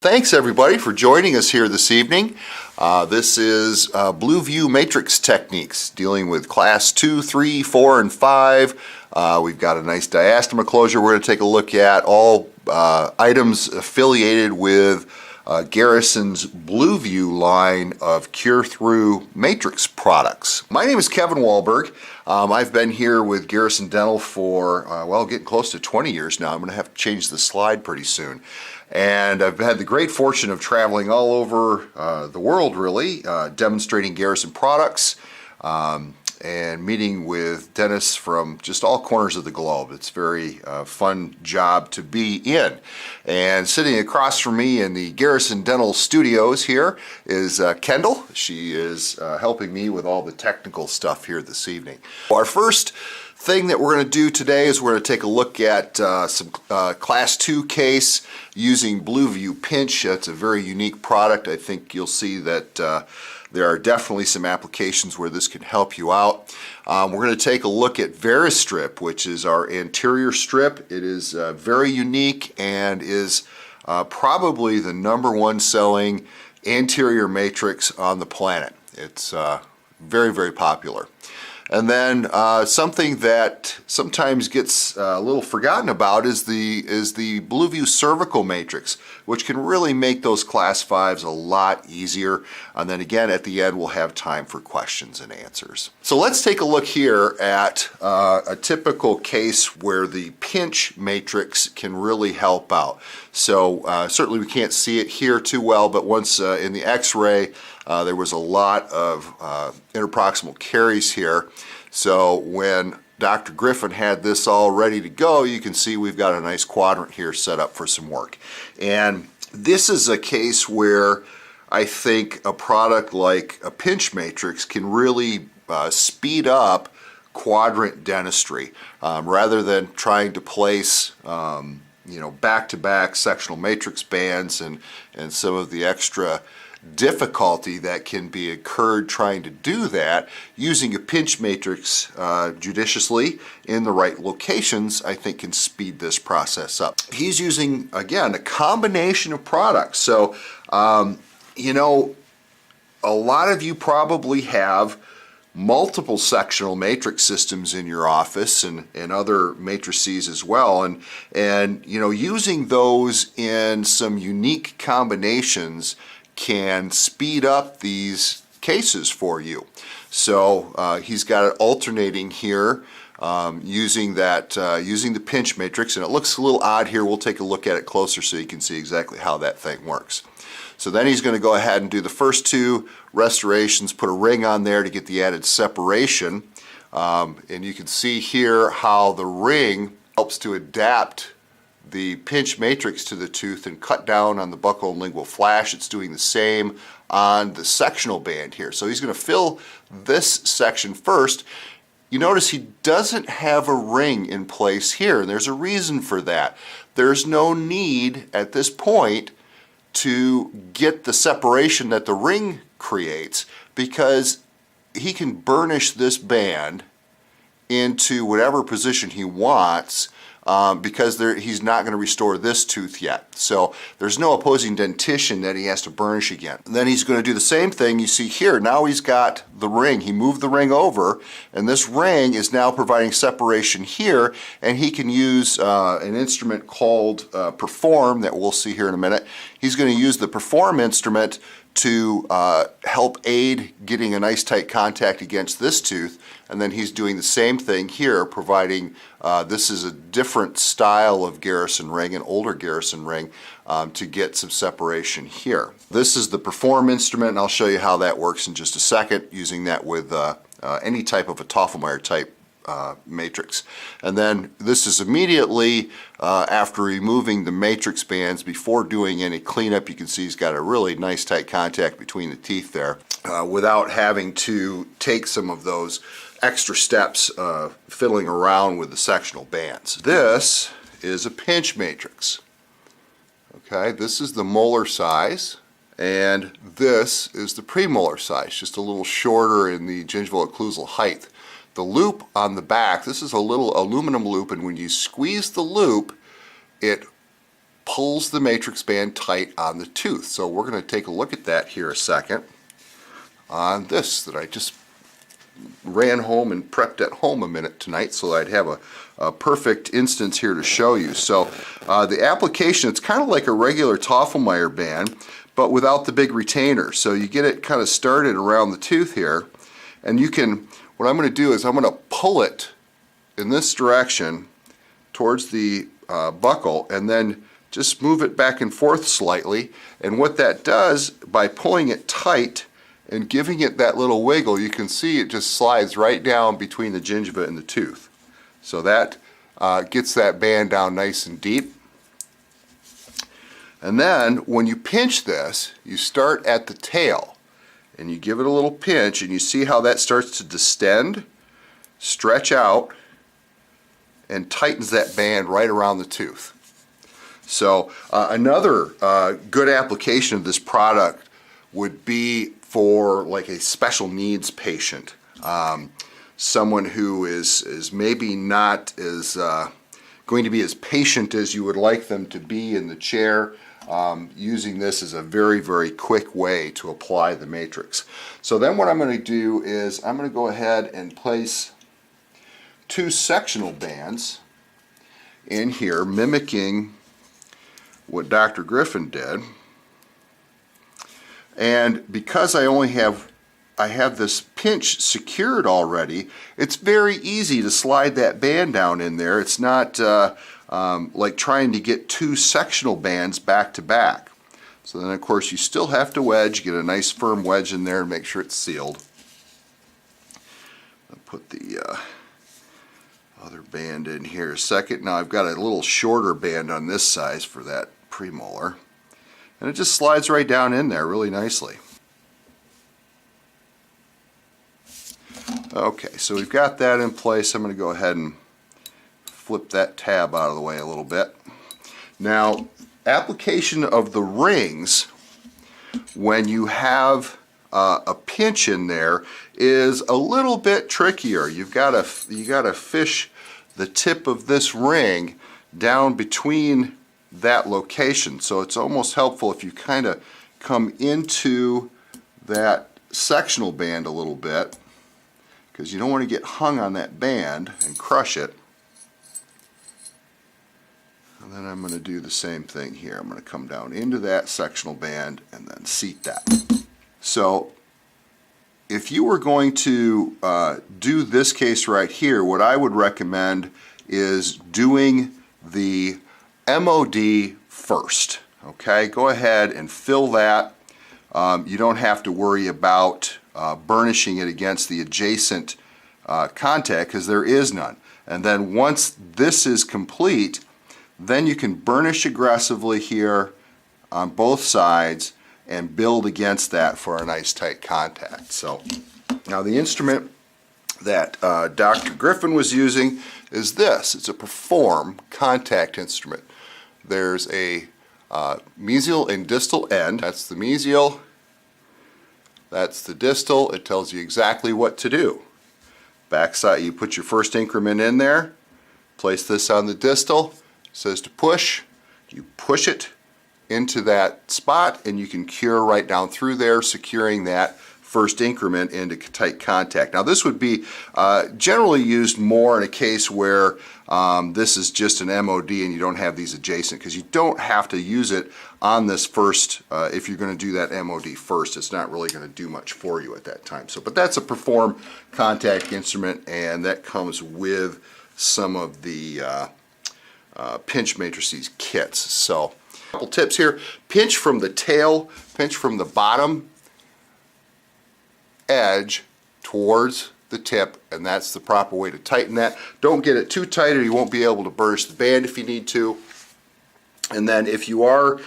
Thanks everybody for joining us here this evening. This is Blue View Matrix Techniques dealing with Class 2, 3, 4, and 5. We've got a nice diastema closure we're going to take a look at. All items affiliated with Garrison's Blue View line of cure-through matrix products. My name is Kevin Wahlberg. I've been here with Garrison Dental for, well, getting close to 20 years now. I'm going to have to change the slide pretty soon. And I've had the great fortune of traveling all over the world, really, demonstrating Garrison products and meeting with dentists from just all corners of the globe. It's a very fun job to be in. And sitting across from me in the Garrison Dental Studios here is Kendall. She is helping me with all the technical stuff here this evening. Our first thing that we're going to do today is we're going to take a look at some Class 2 case using Blue View Pinch. That's a very unique product. I think you'll see that there are definitely some applications where this can help you out. We're going to take a look at Varus Strip, which is our anterior strip. It is very unique and is probably the #1 selling anterior matrix on the planet. It's very, very popular. And then something that sometimes gets a little forgotten about is the Blue View cervical matrix, which can really make those Class 5s a lot easier. And then again, at the end, we'll have time for questions and answers. So let's take a look here at a typical case where the pinch matrix can really help out. So certainly we can't see it here too well, but once in the x-ray, there was a lot of interproximal caries here. So when Dr. Griffin had this all ready to go, you can see we've got a nice quadrant here set up for some work. And this is a case where I think a product like a pinch matrix can really speed up quadrant dentistry rather than trying to place back-to-back sectional matrix bands and some of the extra difficulty that can be incurred trying to do that. Using a pinch matrix judiciously in the right locations, I think, can speed this process up. He's using, again, a combination of products. So, a lot of you probably have multiple sectional matrix systems in your office and other matrices as well, and using those in some unique combinations can speed up these cases for you. So he's got it alternating here using the pinch matrix, and it looks a little odd here. We'll take a look at it closer so you can see exactly how that thing works. So then he's going to go ahead and do the first two restorations, put a ring on there to get the added separation, and you can see here how the ring helps to adapt the pinch matrix to the tooth and cut down on the buccal and lingual flash. It's doing the same on the sectional band here. So he's going to fill this section first. You notice he doesn't have a ring in place here, and there's a reason for that. There's no need at this point to get the separation that the ring creates, because he can burnish this band into whatever position he wants, because he's not going to restore this tooth yet. So there's no opposing dentition that he has to burnish again. And then he's going to do the same thing you see here. Now he's got the ring. He moved the ring over, and this ring is now providing separation here, and he can use an instrument called Perform that we'll see here in a minute. He's going to use the Perform instrument to help aid getting a nice tight contact against this tooth, and then he's doing the same thing here, providing this is a different style of Garrison ring, an older Garrison ring, to get some separation here. This is the Perform instrument, and I'll show you how that works in just a second, using that with any type of a Toffelmeyer type matrix. And then this is immediately after removing the matrix bands before doing any cleanup. You can see he's got a really nice tight contact between the teeth there without having to take some of those extra steps fiddling around with the sectional bands. This is a pinch matrix. Okay, this is the molar size, and this is the premolar size, just a little shorter in the gingival occlusal height. The loop on the back, this is a little aluminum loop, and when you squeeze the loop, it pulls the matrix band tight on the tooth. So we're going to take a look at that here a second on this that I just ran home and prepped at home a minute tonight so that I'd have a perfect instance here to show you. So the application, it's kind of like a regular Toffelmeyer band, but without the big retainer. So you get it kind of started around the tooth here, and you can, what I'm going to do is I'm going to pull it in this direction towards the buckle, and then just move it back and forth slightly. And what that does, by pulling it tight and giving it that little wiggle, you can see it just slides right down between the gingiva and the tooth. So that gets that band down nice and deep. And then when you pinch this, you start at the tail and you give it a little pinch, and you see how that starts to distend, stretch out, and tightens that band right around the tooth. So another good application of this product would be for like a special needs patient, someone who is maybe not as going to be as patient as you would like them to be in the chair. Using this is a very, very quick way to apply the matrix. So then what I'm going to do is I'm going to go ahead and place 2 sectional bands in here, mimicking what Dr. Griffin did. And because I have this pinch secured already, it's very easy to slide that band down in there. It's not like trying to get 2 sectional bands back to back. So then of course you still have to wedge, get a nice firm wedge in there and make sure it's sealed. I'll put the other band in here a second. Now I've got a little shorter band on this size for that premolar, and it just slides right down in there really nicely. Okay, so we've got that in place. I'm going to go ahead and flip that tab out of the way a little bit. Now, application of the rings when you have a pinch in there is a little bit trickier. You got to fish the tip of this ring down between that location. So it's almost helpful if you kind of come into that sectional band a little bit, because you don't want to get hung on that band and crush it. And then I'm going to do the same thing here. I'm going to come down into that sectional band and then seat that. So if you were going to do this case right here, what I would recommend is doing the MOD first. Okay, go ahead and fill that. You don't have to worry about burnishing it against the adjacent contact, because there is none. And then once this is complete, then you can burnish aggressively here on both sides and build against that for a nice tight contact. So now the instrument that Dr. Griffin was using is this. It's a Perform contact instrument. There's a mesial and distal end. That's the mesial, that's the distal. It tells you exactly what to do. Backside, you put your first increment in there, place this on the distal. It says to push, you push it into that spot and you can cure right down through there, securing that first increment into tight contact. Now this would be generally used more in a case where this is just an MOD and you don't have these adjacent, because you don't have to use it on this first. If you're going to do that MOD first, it's not really going to do much for you at that time. So, but that's a Perform contact instrument, and that comes with some of the pinch matrices kits. So a couple tips here: pinch from the tail, pinch from the bottom edge towards the tip, and that's the proper way to tighten that. Don't get it too tight or you won't be able to burnish the band if you need to. And then if you are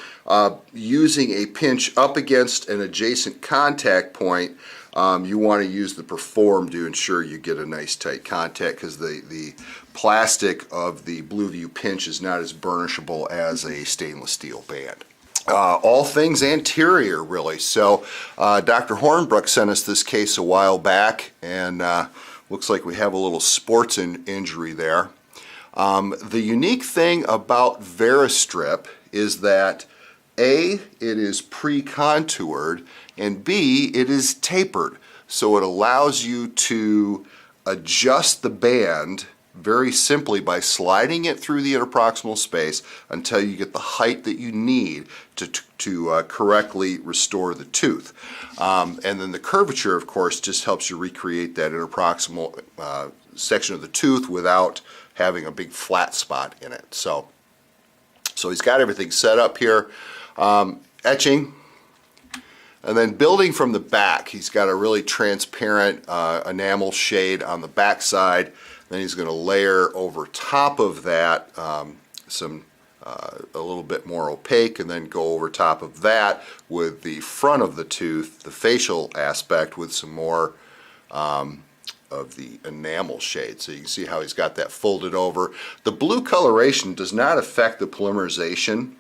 using a pinch up against an adjacent contact point, you want to use the Perform to ensure you get a nice tight contact, because the plastic of the Blueview pinch is not as burnishable as a stainless steel band. All things anterior, really. So Dr. Hornbrook sent us this case a while back, and looks like we have a little sports injury there. The unique thing about Varus Strip is that A, it is pre-contoured, and B, it is tapered. So it allows you to adjust the band very simply by sliding it through the interproximal space until you get the height that you need to correctly restore the tooth. And then the curvature, of course, just helps you recreate that interproximal section of the tooth without having a big flat spot in it. So he's got everything set up here. Etching. And then building from the back, he's got a really transparent enamel shade on the back side. Then he's going to layer over top of that a little bit more opaque, and then go over top of that with the front of the tooth, the facial aspect, with some more of the enamel shade. So you can see how he's got that folded over. The blue coloration does not affect the polymerization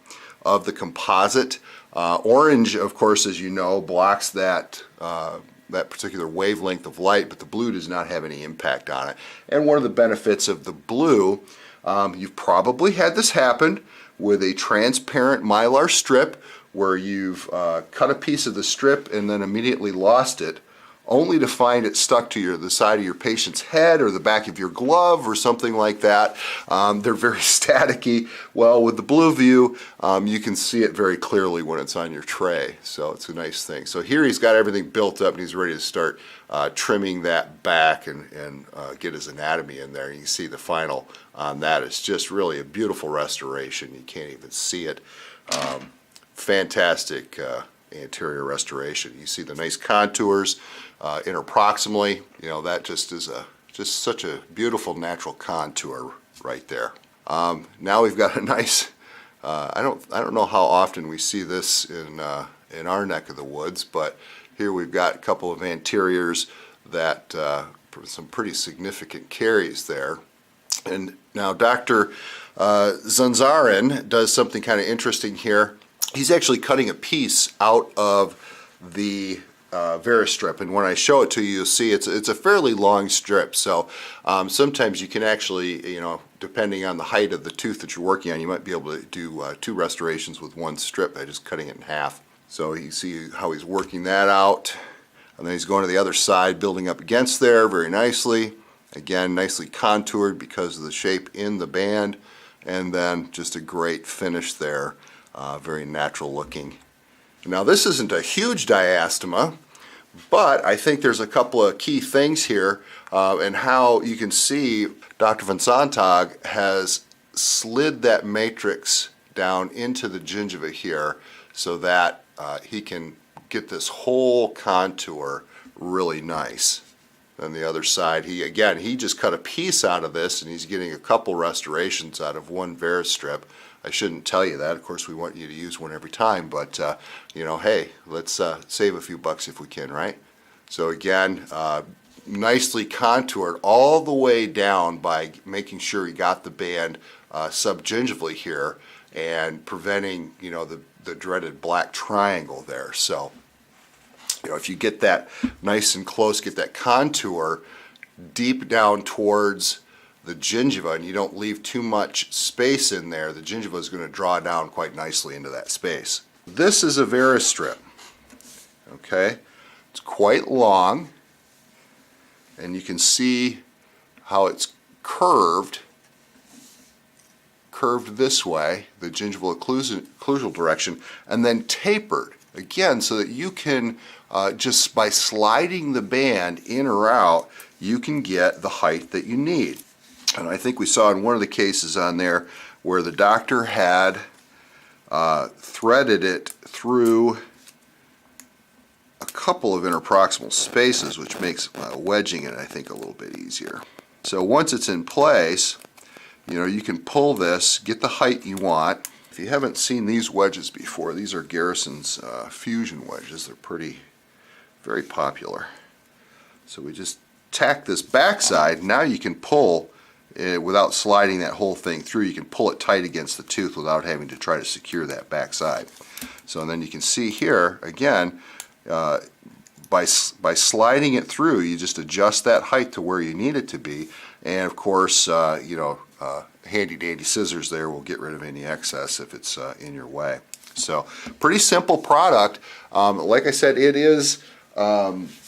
of the composite. Orange, of course, as you know, blocks that particular wavelength of light, but the blue does not have any impact on it. And one of the benefits of the blue, you've probably had this happen with a transparent mylar strip where you've cut a piece of the strip and then immediately lost it, only to find it stuck to the side of your patient's head or the back of your glove or something like that. They're very staticky. Well, with the blue view, you can see it very clearly when it's on your tray, so it's a nice thing. So here he's got everything built up and he's ready to start trimming that back and get his anatomy in there. You can see the final on that. It's just really a beautiful restoration. You can't even see it. Fantastic anterior restoration. You see the nice contours interproximally. You know, that just is just such a beautiful natural contour right there. Now we've got a nice, I don't know how often we see this in our neck of the woods, but here we've got a couple of anteriors that some pretty significant caries there. And now Dr. Zanzarin does something kind of interesting here. He's actually cutting a piece out of the Varus strip, and when I show it to you, you'll see it's a fairly long strip. So sometimes you can actually, you know, depending on the height of the tooth that you're working on, you might be able to do 2 restorations with 1 strip by just cutting it in half. So you see how he's working that out, and then he's going to the other side, building up against there very nicely. Again, nicely contoured because of the shape in the band, and then just a great finish there. Very natural looking. Now this isn't a huge diastema, but I think there's a couple of key things here, and how you can see Dr. Van Sontag has slid that matrix down into the gingiva here so that he can get this whole contour really nice. On the other side, he just cut a piece out of this, and he's getting a couple restorations out of 1 Varus strip. I shouldn't tell you that. Of course, we want you to use one every time, but you know, hey, let's save a few bucks if we can, right? So again, nicely contoured all the way down by making sure you got the band subgingivally here and preventing, you know, the dreaded black triangle there. So, you know, if you get that nice and close, get that contour deep down towards the gingiva, and you don't leave too much space in there, the gingiva is going to draw down quite nicely into that space. This is a Varus strip. Okay, it's quite long, and you can see how it's curved this way, the gingival occlusal direction, and then tapered again so that you can just by sliding the band in or out, you can get the height that you need. And I think we saw in one of the cases on there where the doctor had threaded it through a couple of interproximal spaces, which makes wedging it, I think, a little bit easier. So once it's in place, you know, you can pull this, get the height you want. If you haven't seen these wedges before, these are Garrison's fusion wedges. They're very popular. So we just tack this backside. Now you can pull without sliding that whole thing through. You can pull it tight against the tooth without having to try to secure that backside. So and then you can see here again, by sliding it through, you just adjust that height to where you need it to be, and of course, you know, handy dandy scissors there will get rid of any excess if it's in your way. So pretty simple product. Like I said, it is,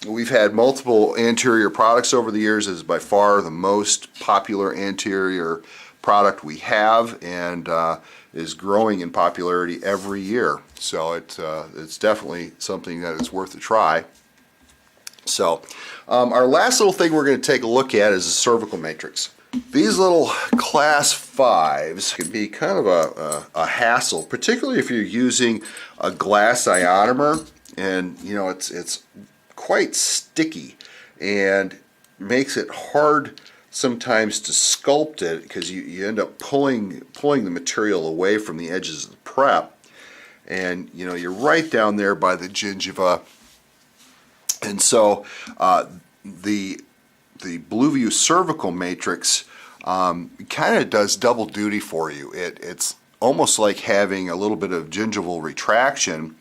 we've had multiple anterior products over the years. It is by far the most popular anterior product we have, and is growing in popularity every year. So it's definitely something that is worth a try. So our last little thing we're going to take a look at is the cervical matrix. These little class 5s can be kind of a hassle, particularly if you're using a glass ionomer, and you know it's quite sticky and makes it hard sometimes to sculpt it, because you end up pulling the material away from the edges of the prep, and you know you're right down there by the gingiva. And so the Blue View cervical matrix kind of does double duty for you. It's almost like having a little bit of gingival retraction,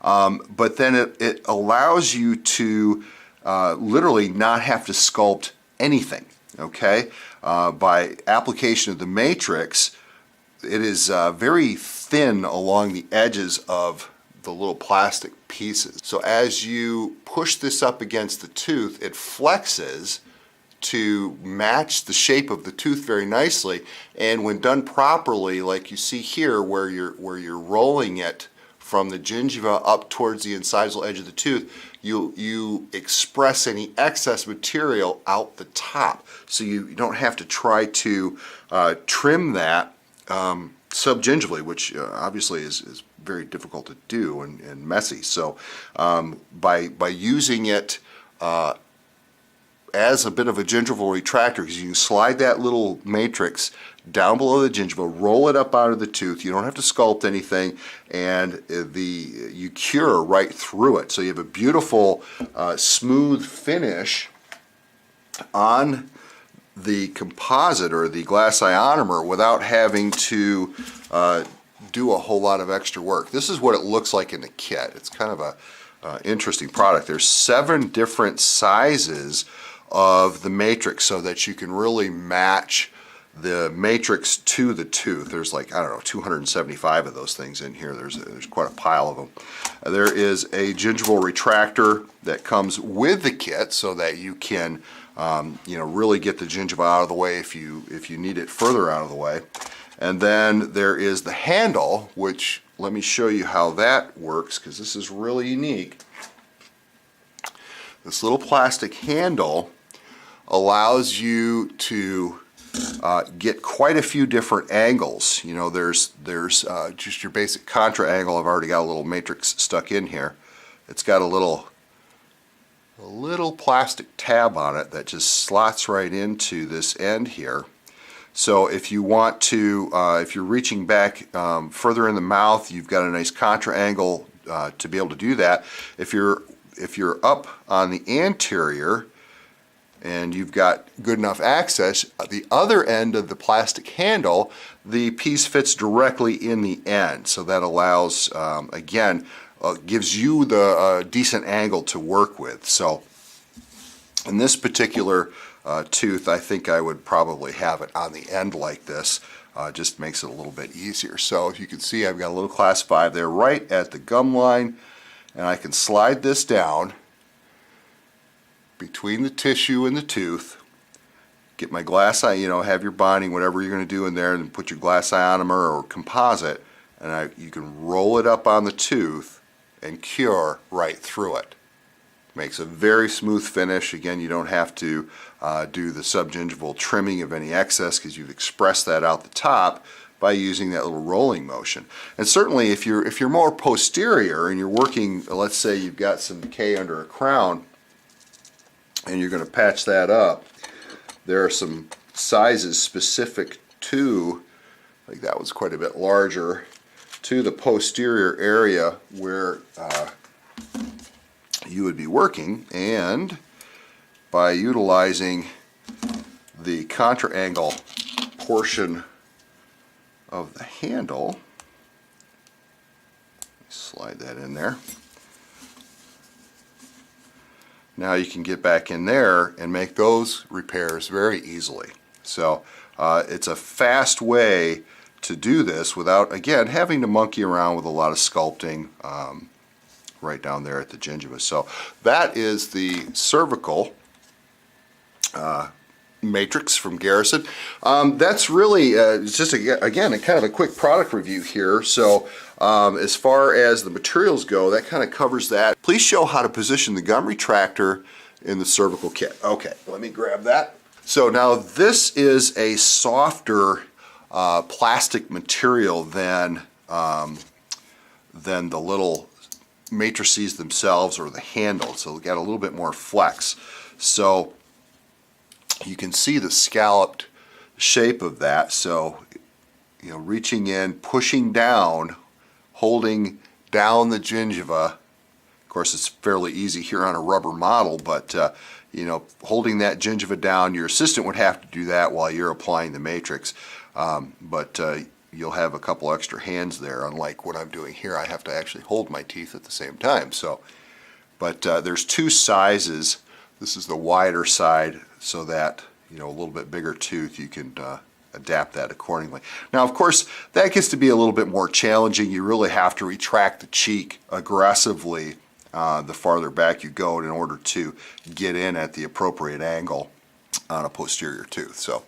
but then it allows you to literally not have to sculpt anything. Okay, by application of the matrix, it is very thin along the edges of the little plastic pieces. So as you push this up against the tooth, it flexes to match the shape of the tooth very nicely, and when done properly, like you see here where you're rolling it from the gingiva up towards the incisal edge of the tooth, you express any excess material out the top, so you don't have to try to trim that subgingivally, which obviously is very difficult to do and messy. So by using it as a bit of a gingival retractor, because you can slide that little matrix down below the gingiva, roll it up out of the tooth, you don't have to sculpt anything, and you cure right through it. So you have a beautiful smooth finish on the composite or the glass ionomer without having to do a whole lot of extra work. This is what it looks like in the kit. It's kind of a interesting product. There's 7 different sizes of the matrix so that you can really match the matrix to the tooth. There's like, I don't know, 275 of those things in here. There's quite a pile of them. There is a gingival retractor that comes with the kit so that you can really get the gingiva out of the way if you need it further out of the way. And then there is the handle, which let me show you how that works, because this is really unique. This little plastic handle allows you to get quite a few different angles. You know, there's just your basic contra angle. I've already got a little matrix stuck in here. It's got a little plastic tab on it that just slots right into this end here. So if you want to, if you're reaching back further in the mouth, you've got a nice contra angle to be able to do that. If you're up on the anterior and you've got good enough access, the other end of the plastic handle, the piece fits directly in the end. So that allows, again, gives you the decent angle to work with. So in this particular tooth, I think I would probably have it on the end like this. Just makes it a little bit easier. So if you can see, I've got a little class 5 there right at the gum line, and I can slide this down between the tissue and the tooth, get my glass, have your bonding, whatever you're going to do in there, and put your glass ionomer or composite, and you can roll it up on the tooth and cure right through it. Makes a very smooth finish. Again, you don't have to do the subgingival trimming of any excess, because you've expressed that out the top by using that little rolling motion. And certainly if you're more posterior and you're working, let's say you've got some decay under a crown and you're going to patch that up, there are some sizes specific to, like that was quite a bit larger, to the posterior area where you would be working, and by utilizing the contra angle portion of the handle, slide that in there. Now you can get back in there and make those repairs very easily. So It's a fast way to do this without, again, having to monkey around with a lot of sculpting right down there at the gingiva. So that is the cervical matrix from Garrison. That's really it's just again a kind of a quick product review here. So as far as the materials go, that kind of covers that. Please show how to position the gum retractor in the cervical kit. Okay, let me grab that. So now this is a softer plastic material than the little matrices themselves or the handle. So we got a little bit more flex. So you can see the scalloped shape of that. So, you know, reaching in, pushing down, holding down the gingiva. Of course, it's fairly easy here on a rubber model, but you know, holding that gingiva down, your assistant would have to do that while you're applying the matrix. But you'll have a couple extra hands there, unlike what I'm doing here. I have to actually hold my teeth at the same time. So, but there's two sizes. This is the wider side, so that, you know, a little bit bigger tooth, you can adapt that accordingly. Now, of course, that gets to be a little bit more challenging. You really have to retract the cheek aggressively the farther back you go in order to get in at the appropriate angle on a posterior tooth. So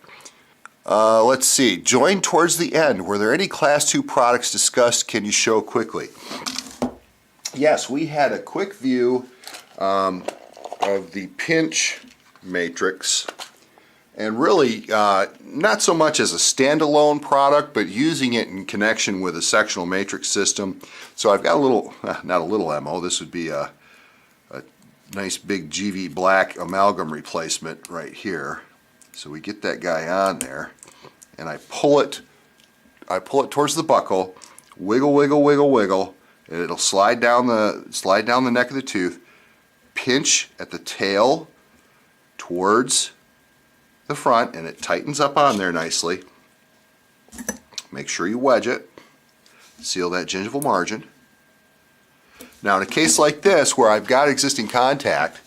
let's see, join towards the end. Were there any Class 2 products discussed? Can you show quickly? Yes, we had a quick view of the pinch matrix, and really not so much as a standalone product, but using it in connection with a sectional matrix system. So I've got a little, not a little ammo, this would be a nice big GV black amalgam replacement right here. So we get that guy on there, and I pull it towards the buccal, wiggle, wiggle, wiggle, wiggle, and it'll slide down the neck of the tooth, pinch at the tail towards the front, and it tightens up on there nicely. Make sure you wedge it, seal that gingival margin. Now in a case like this where I've got existing contact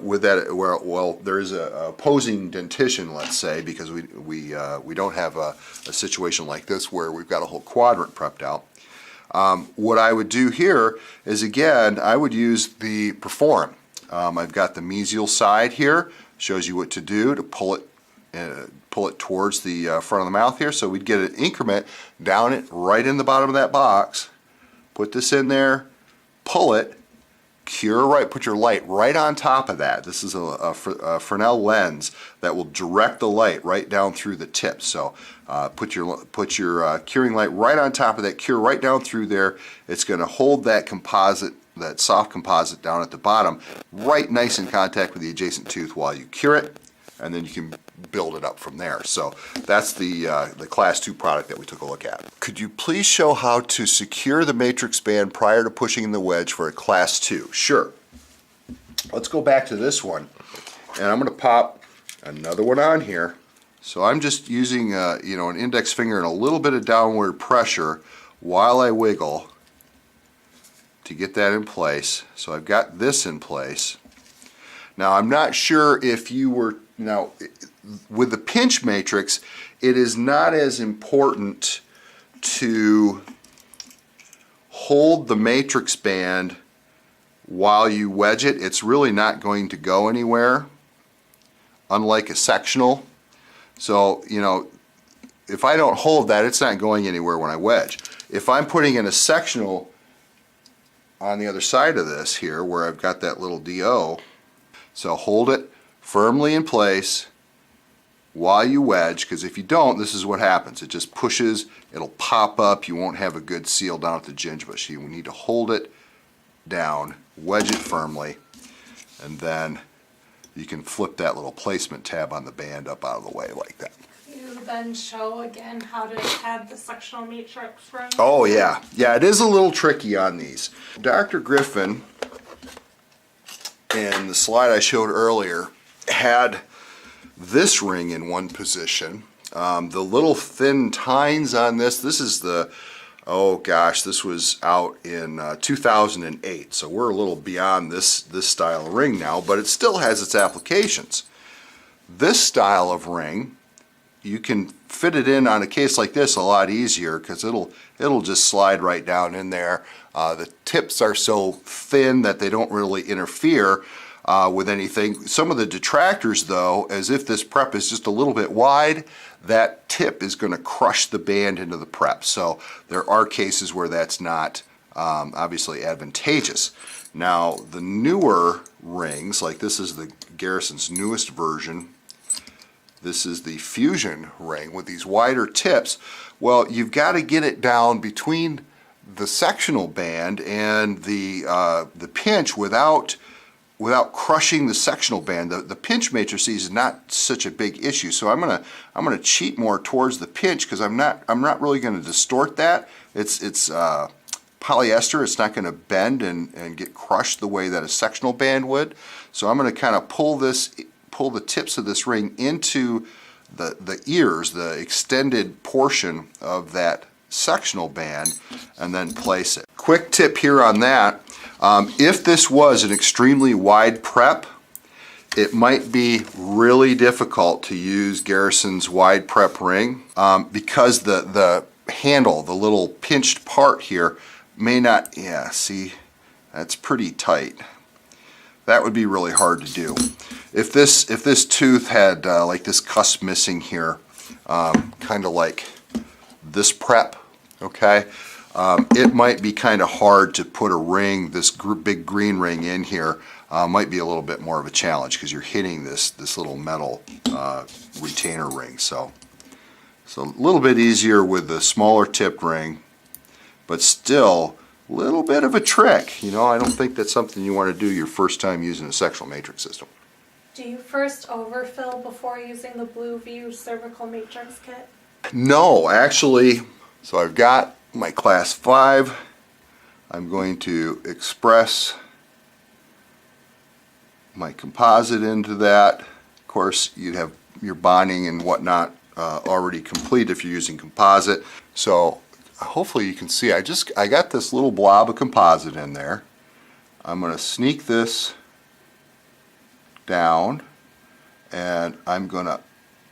with that, well, there's a opposing dentition, let's say, because we don't have a situation like this where we've got a whole quadrant prepped out. What I would do here is, again, I would use the Perform. I've got the mesial side here, shows you what to do to pull it towards the front of the mouth here. So we'd get an increment down it right in the bottom of that box, put this in there, pull it, cure right, put your light right on top of that. This is a Fresnel lens that will direct the light right down through the tip. So put your curing light right on top of that, cure right down through there. It's going to hold that composite, that soft composite down at the bottom, right nice in contact with the adjacent tooth while you cure it, and then you can build it up from there. So that's the Class 2 product that we took a look at. Could you please show how to secure the matrix band prior to pushing in the wedge for a Class 2? Sure. Let's go back to this one, and I'm going to pop another one on here. So I'm just using you know, an index finger and a little bit of downward pressure while I wiggle to get that in place. So I've got this in place. Now I'm not sure if you were, now with the pinch matrix, it is not as important to hold the matrix band while you wedge it. It's really not going to go anywhere, unlike a sectional. So, you know, if I don't hold that, it's not going anywhere when I wedge. If I'm putting in a sectional on the other side of this here, where I've got that little DO, so hold it firmly in place while you wedge, because if you don't, this is what happens. It just pushes, it'll pop up, you won't have a good seal down at the gingiva. So you need to hold it down, wedge it firmly, and then you can flip that little placement tab on the band up out of the way like that. You then show again how to add the sectional matrix from. Oh yeah, yeah, it is a little tricky on these. Dr. Griffin, in the slide I showed earlier, had this ring in one position. The little thin tines on this is the, oh gosh, this was out in 2008, so we're a little beyond this style of ring now, but it still has its applications. This style of ring, you can fit it in on a case like this a lot easier because it'll just slide right down in there. The tips are so thin that they don't really interfere with anything. Some of the detractors though, as if this prep is just a little bit wide, that tip is going to crush the band into the prep. So there are cases where that's not obviously advantageous. Now the newer rings, like this is the Garrison's newest version, this is the Fusion ring with these wider tips. Well, you've got to get it down between the sectional band and the pinch without crushing the sectional band. The pinch matrices is not such a big issue, so I'm gonna cheat more towards the pinch because I'm not really going to distort that. It's polyester. It's not going to bend and get crushed the way that a sectional band would. So I'm going to kind of pull the tips of this ring into the ears, the extended portion of that sectional band, and then place it. Quick tip here on that. If this was an extremely wide prep, it might be really difficult to use Garrison's wide prep ring because the handle, the little pinched part here, may not, yeah, see, that's pretty tight. That would be really hard to do. If this tooth had like this cusp missing here, kind of like this prep, okay, it might be kind of hard to put a ring, this big green ring in here. Might be a little bit more of a challenge because you're hitting this little metal retainer ring. So a little bit easier with the smaller tipped ring, but still a little bit of a trick. You know, I don't think that's something you want to do your first time using a sectional matrix system. Do you first overfill before using the Blue View cervical matrix kit? No, actually, so I've got my class 5. I'm going to express my composite into that. Of course, you'd have your bonding and whatnot already complete if you're using composite. So hopefully you can see I got this little blob of composite in there. I'm going to sneak this down and I'm going to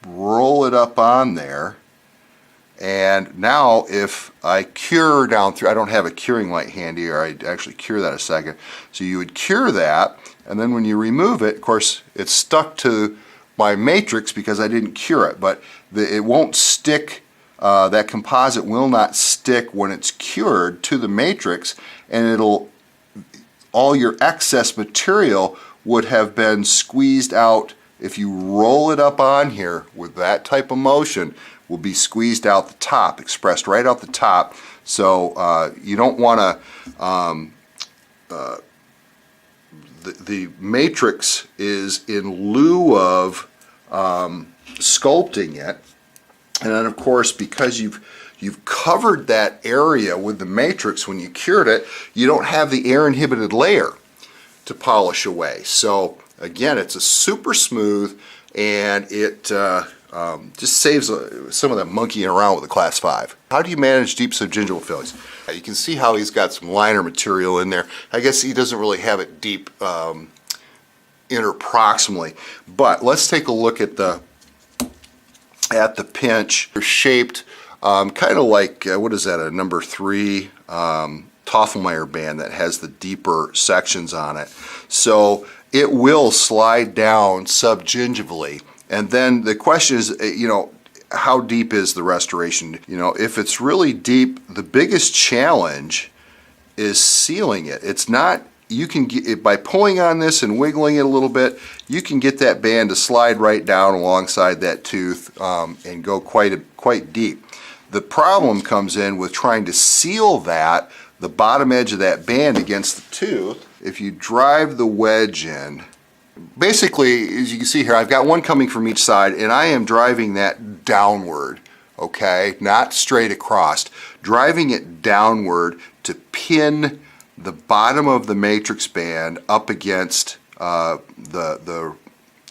roll it up on there. And now if I cure down through, I don't have a curing light handy, or I'd actually cure that a second. So you would cure that, and then when you remove it, of course, it's stuck to my matrix because I didn't cure it, but it won't stick, that composite will not stick when it's cured to the matrix, and all your excess material would have been squeezed out. If you roll it up on here with that type of motion, will be squeezed out the top, expressed right out the top. So you don't want to, the matrix is in lieu of sculpting it. And then of course, because you've covered that area with the matrix when you cured it, you don't have the air inhibited layer to polish away. So again, it's a super smooth, and it just saves some of that monkeying around with the class 5. How do you manage deep subgingival fillings? You can see how he's got some liner material in there. I guess he doesn't really have it deep interproximally, but let's take a look at the pinch. They're shaped kind of like, what is that, a number 3 Toffelmeyer band that has the deeper sections on it. So it will slide down subgingivally. And then the question is, you know, how deep is the restoration? You know, if it's really deep, the biggest challenge is sealing it. It's not, you can get it by pulling on this and wiggling it a little bit, you can get that band to slide right down alongside that tooth and go quite deep. The problem comes in with trying to seal that, the bottom edge of that band against the tooth. If you drive the wedge in, basically, as you can see here, I've got one coming from each side, and I am driving that downward, okay? Not straight across. Driving it downward to pin the bottom of the matrix band up against the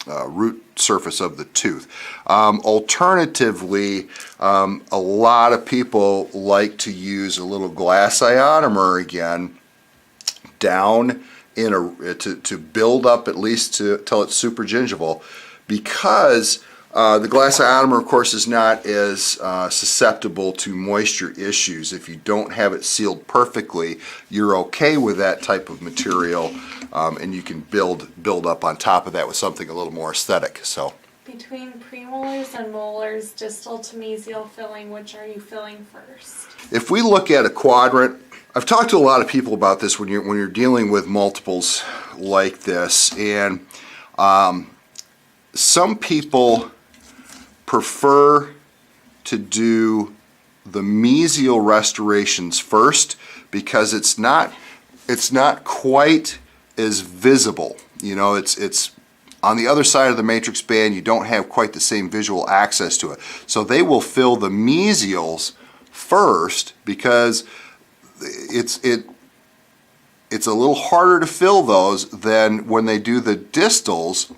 root surface of the tooth. Alternatively, a lot of people like to use a little glass ionomer again down in to build up at least till it's super gingival, because The glass ionomer, of course, is not as susceptible to moisture issues. If you don't have it sealed perfectly, you're okay with that type of material, and you can build up on top of that with something a little more aesthetic. So, between premolars and molars, distal to mesial filling, which are you filling first? if we look at a quadrant, I've talked to a lot of people about this when you're dealing with multiples like this, and some people prefer to do the mesial restorations first because it's not quite as visible. You know, it's on the other side of the matrix band. You don't have quite the same visual access to it. So they will fill the mesials first because it's a little harder to fill those than when they do the distals.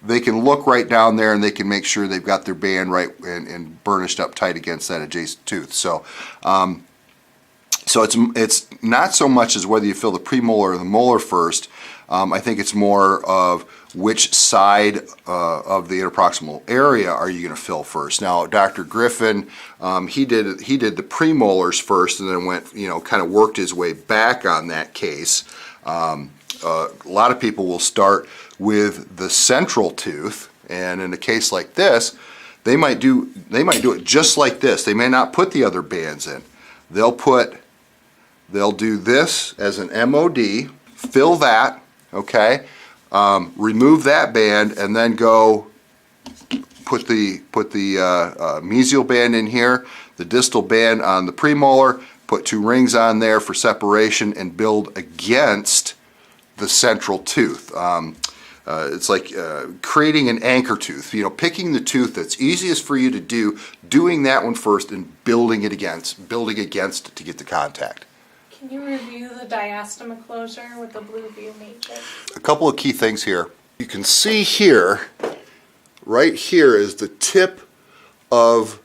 They can look right down there and they can make sure they've got their band right and burnished up tight against that adjacent tooth. So, it's not so much as whether you fill the premolar or the molar first. I think it's more of which side of the interproximal area are you going to fill first. Now, Dr. Griffin, he did the premolars first and then went, kind of worked his way back on that case. A lot of people will start with the central tooth, and in a case like this, they might do it just like this. They may not put the other bands in. They'll do this as an MOD, fill that, okay, remove that band, and then go put the mesial band in here, the distal band on the premolar, put 2 rings on there for separation, and build against the central tooth. It's like creating an anchor tooth, picking the tooth that's easiest for you to do, doing that one first and building against it to get the contact. Can you review the diastema closure with the blue view matrix? A couple of key things here. You can see here, right here is the tip of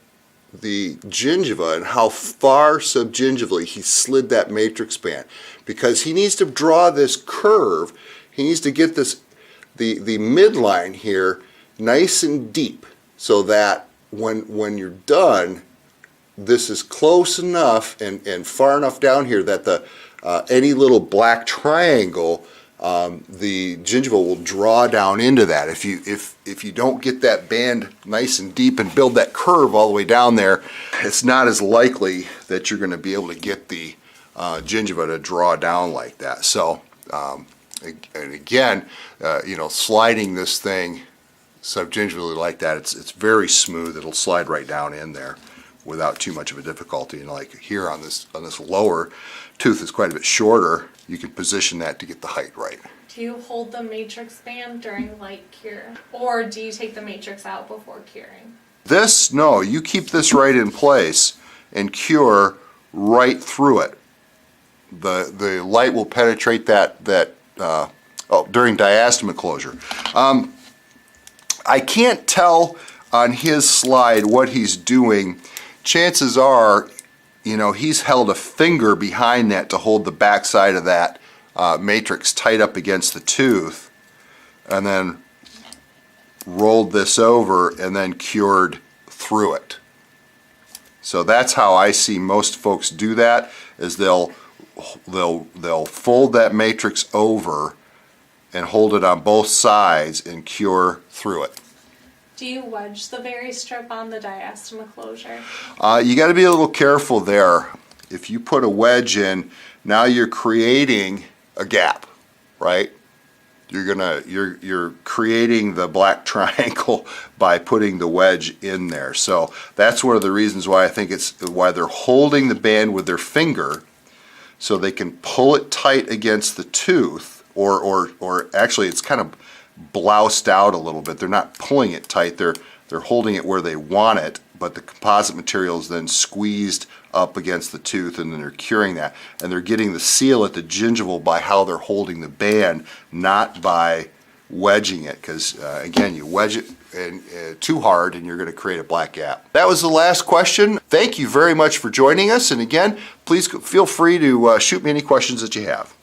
the gingiva and how far subgingivally he slid that matrix band, because he needs to draw this curve. He needs to get this the midline here nice and deep so that when you're done, this is close enough and far enough down here that the any little black triangle, the gingiva will draw down into that. If you don't get that band nice and deep and build that curve all the way down there, it's not as likely that you're going to be able to get the gingiva to draw down like that. So, and again, sliding this thing subgingivally like that, it's very smooth. It'll slide right down in there without too much of a difficulty. And like here on this lower tooth is quite a bit shorter, you can position that to get the height right. Do you hold the matrix band during light cure, or do you take the matrix out before curing? No, you keep this right in place and cure right through it. The light will penetrate that during diastema closure. I can't tell on his slide what he's doing. Chances are, he's held a finger behind that to hold the back side of that matrix tight up against the tooth, and then rolled this over and then cured through it. So that's how I see most folks do that, is they'll fold that matrix over and hold it on both sides and cure through it. Do you wedge the Varus Strip on the diastema closure? You got to be a little careful there. If you put a wedge in, now you're creating a gap, right? You're creating the black triangle by putting the wedge in there. So that's one of the reasons why I think why they're holding the band with their finger, so they can pull it tight against the tooth, or actually it's kind of bloused out a little bit. They're not pulling it tight, they're holding it where they want it, but the composite material is then squeezed up against the tooth, and then they're curing that. And they're getting the seal at the gingival by how they're holding the band, not by wedging it, because again, you wedge it too hard and you're going to create a black gap. That was the last question. Thank you very much for joining us, and again, please feel free to shoot me any questions that you have.